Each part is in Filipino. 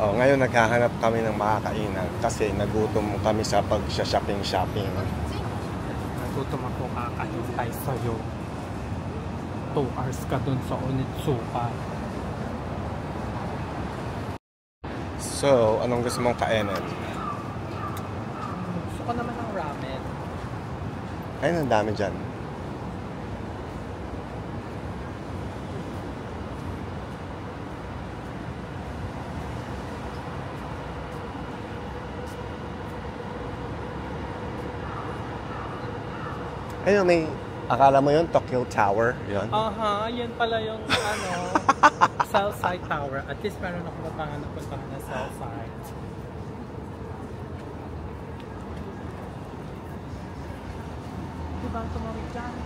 Oh, ngayon naghahanap kami ng makakainan kasi nagutom kami sa pag-shopping. Nagutom ako, kakahintay sa'yo. 2 hours ka dun sa Onitsuka. So, anong gusto mong kainin? Gusto ko naman ng ramen. Ayun, ang dami dyan. Ayun, may... Akala mo yun, Tokyo Tower? Yun. Aha, yan pala yung Southside Tower. At least meron ako napuntahan na Southside. Diba tumawid dyan? 1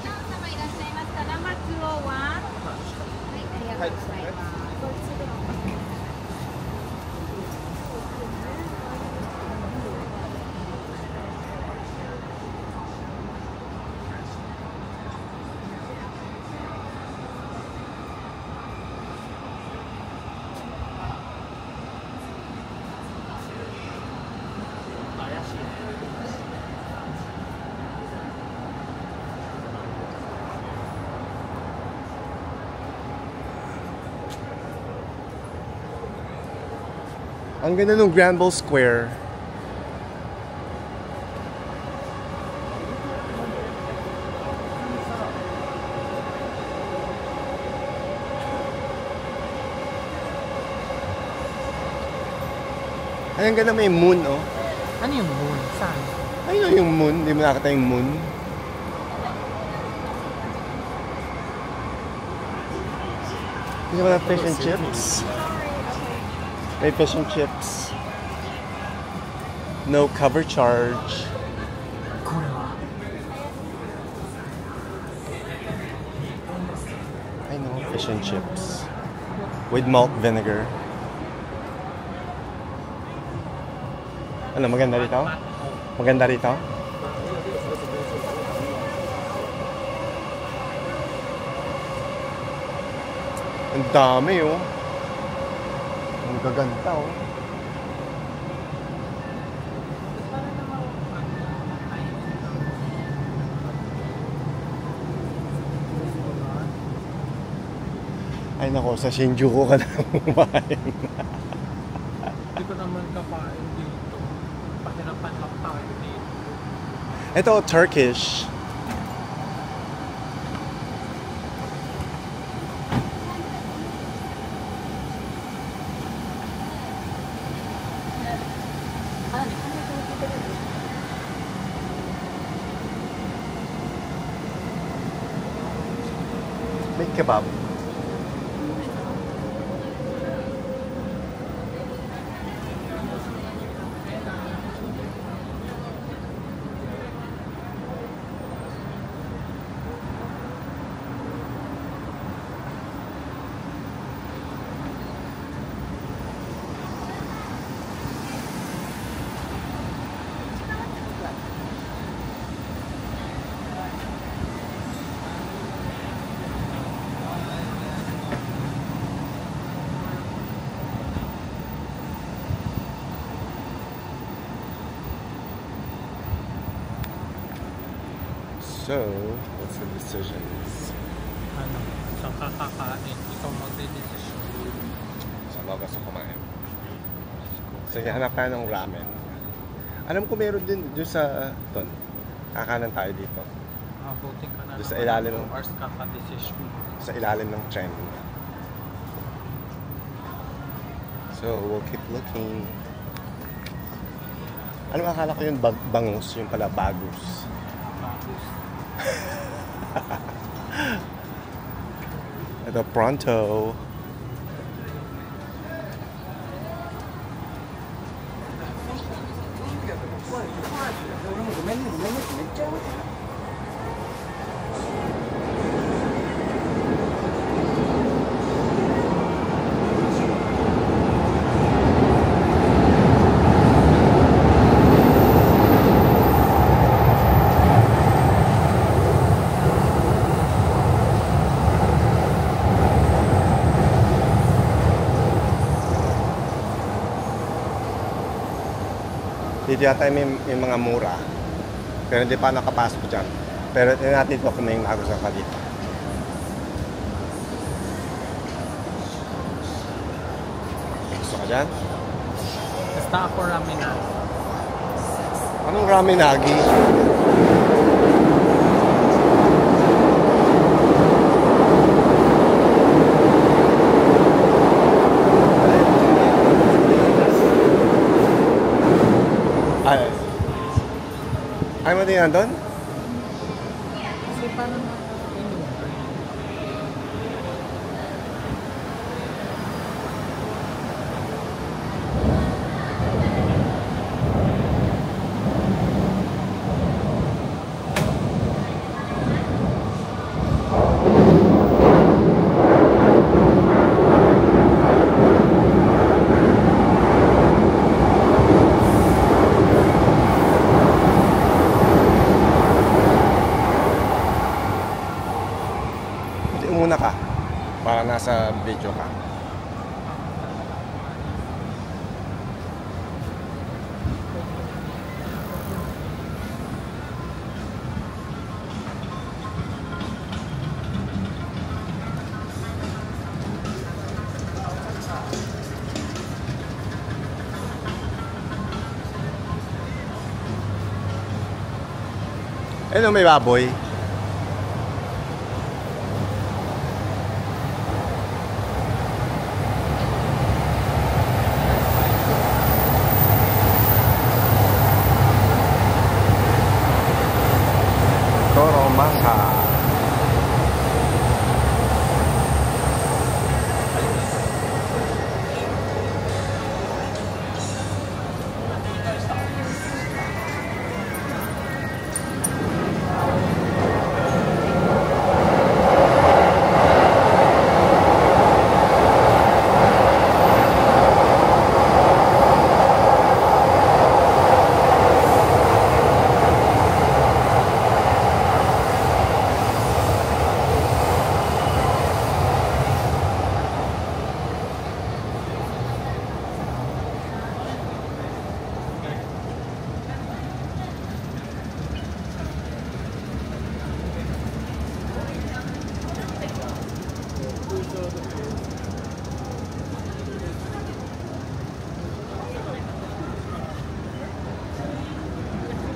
番様いらっしゃいましたら、松尾は。はい、ありがとうございます。Ang ganda ng Granville Square. Ay, ang ganda, may moon, oh. Ano yung moon? Saan? Ayun yung moon. Hindi mo nakita yung moon. Hindi mo na fish and chips. May fish and chips. No cover charge. I know, fish and chips. With malt vinegar. Ano, maganda rito? Maganda rito? Ang dami, oh. Ang gaganda, oh. Ay nako, sa Shinjuku ka na kumain. Hindi ko naman kapain dito. Pahirapan lang tayo dito. Ito, Turkish. May kebab. So, what's the decisions? Ano? Saan ka kakain? Ikaw magde-decision. Saan ba gusto kumain? Sige, hanap tayo ng ramen. Alam ko meron din doon sa doon. Kakanan tayo dito. Mabuting ka na Doon sa naman. ilalim. 2 hours kaka-decision. Sa ilalim ng trend. So, we'll keep looking. Ano akala ko yung bangus, yung pala bagus. Bagus. Ito, pronto. Dito yata may mga mura. Pero hindi pa nakapasok dyan. Pero tingnan natin ito kung may nagustuhan ka dito. Gusto ka dyan? Basta ako raminagi. Anong raminagi? Ay mo din nandun? Kasi paano na Muna ka para nasa video ka. Ano may baboy? Masa.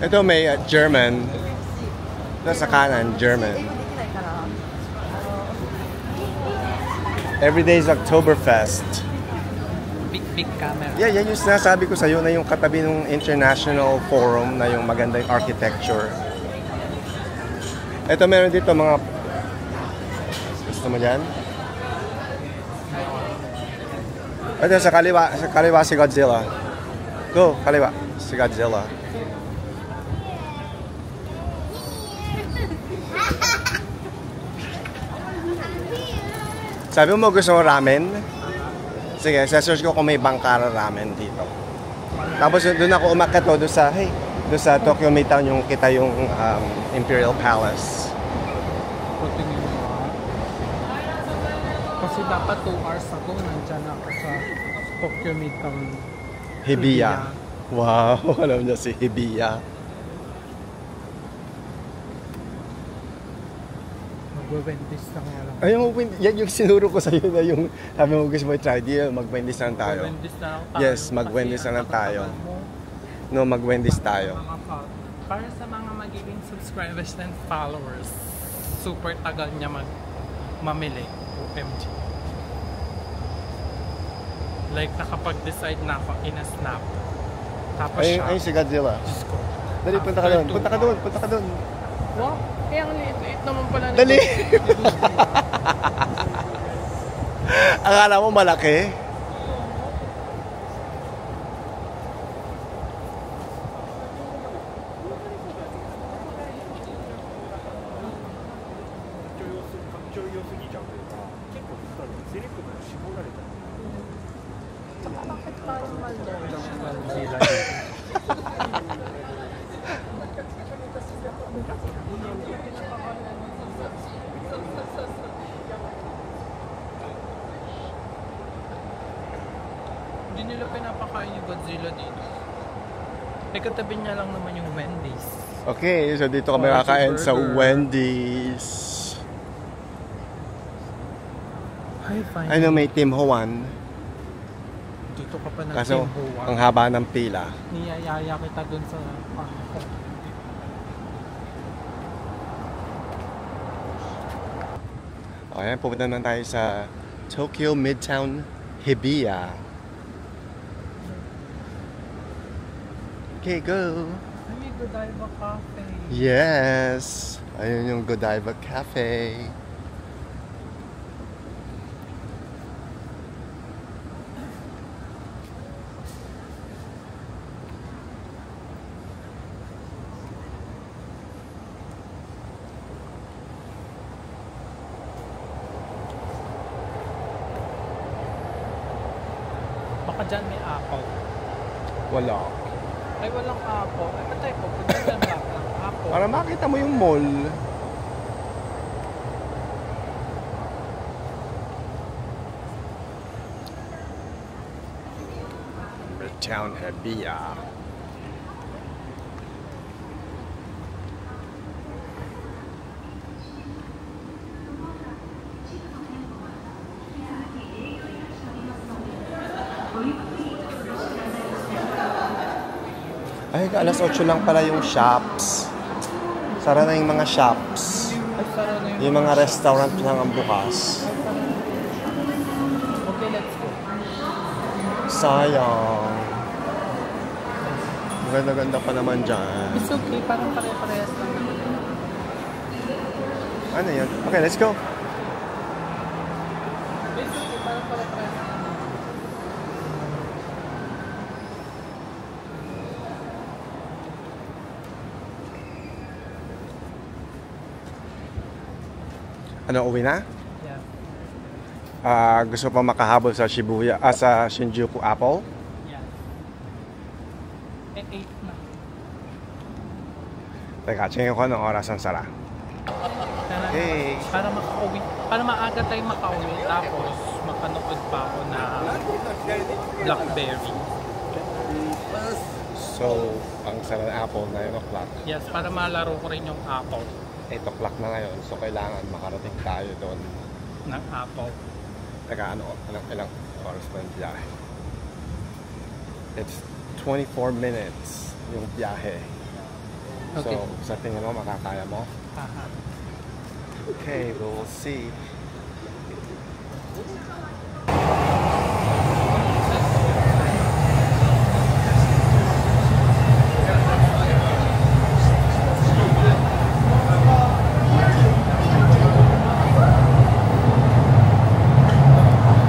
Ito may German. Ito sa kanan, German. Every day is Oktoberfest. big camera? Yeah, yan yung sinasabi ko sa'yo na yung katabi ng International Forum na yung maganda yung architecture. Ito meron dito mga... Gusto mo dyan? Ito sa kaliwa si Godzilla. Go, kaliwa si Godzilla. Sabi mo gusto mo ramen? Sige, search ko kung may Bangkara ramen dito. Tapos doon ako umakyat doon sa, doon sa Tokyo Midtown yung kita yung Imperial Palace. Tingin mo nga. Kasi dapat 2 hours ago nandyan ako sa Tokyo Midtown. Hibiya. Wow, alam niya si Hibiya. Mag-Wendy's na nga lang. Ayun, yan yung sinuro ko sa'yo na yung sabi mo gusto mo i-try deal, mag-Wendy's na lang tayo. Mag-Wendy's na lang tayo. Yes, mag-Wendy's na lang tayo. No, mag-Wendy's tayo. Para sa mga magiging subscribers and followers, super tagal niya mamili. OMG. Like, nakapag-decide na ako in a snap. Tapos siya. Ayun si Godzilla. Diyos ko. Dali, punta ka doon. Punta ka doon. Punta ka doon. Wow, kaya ang liit-liit naman pala. Dali! Akala mo malaki? Bakit parang Godzilla? Hindi nila pinapakain yung Godzilla dito. Eh, katabi niya lang naman yung Wendy's. Okay, so dito kami Quality kakain sa burger. Wendy's. Ay, fine. Ano, may Tim Hoan. Dito ka pa ng Kaso, Timbuwa. ang haba ng pila. Niyayaya kita dun sa... Okay, pupunta na tayo sa Tokyo Midtown Hibiya. Okay, go! Ay, Godiva Cafe. Yes! Ayun yung Godiva Cafe. Baka dyan may apple. Wala. Ay, walang apple. Ay, ba't tayo pupunta dyan lang ng apple? Para makita mo yung mall. Midtown Hibiya. Ay, alas 8 lang pala yung shops. Sara na yung mga shops. Ay, sarap na Yung mga restaurant lang ang bukas. Okay, let's go. Sayang. Ganda-ganda pa naman dyan. It's okay, parang pare-parehas lang naman. Ano yun? Okay, let's go. It's okay, parang pare-parehas lang naman. Ano, uwi na? Yeah. Gusto pa makahabol sa Shibuya, sa Shinjuku Apple? Yeah. Eh, 8 na. Teka, check ko anong oras ang sara. Para, Okay. para makauwi. Para maaga tayo makauwi. Tapos, makanood pa ako na Blackberry. So, ang sara ng Apple, 9 o'clock. Yes, para malaro ko rin yung Apple. 8 o'clock na ngayon, so kailangan makarating tayo doon. Ng Apple. Teka, ilang oras ba yung biyahe? It's 24 minutes yung biyahe. Okay. So, sa tingin mo, makakaya mo? Aha. Okay, we'll see.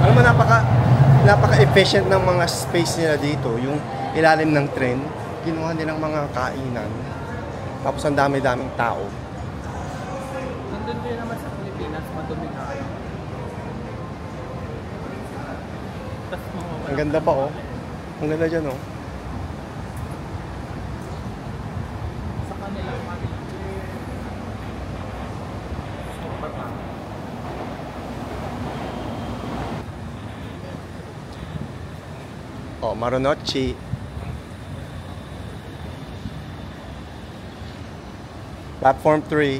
Alam mo, napaka-efficient ng mga space nila dito. Yung ilalim ng tren, ginawa nilang mga kainan. Tapos ang dami-daming tao. Nandun din naman sa Pilipinas, madumi nga. Tapos mawawala. Ang ganda pa, oh. Ang ganda dyan, oh. Sa kanila, mali. Super pa. Oh, Marunouchi. Platform 3.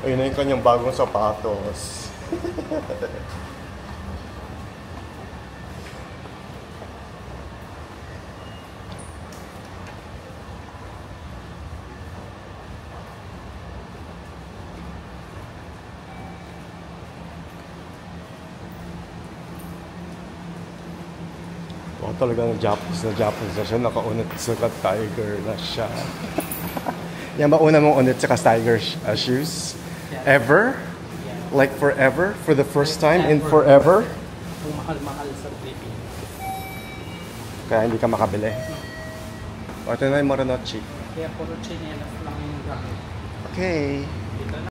Ayun na yung kanyang bagong sapatos. Oh, talagang Japanese na siya. Nakaunat sa tiger na siya. Yan ba una mong unit sa tiger shoes? Yeah. Ever? Yeah. Like forever? For the first time in forever? Kung mahal-mahal sa Pilipinas. Kaya hindi ka makabili. O, ito na yung Marunouchi. Kaya puro chinelas lang yung gamit. Okay.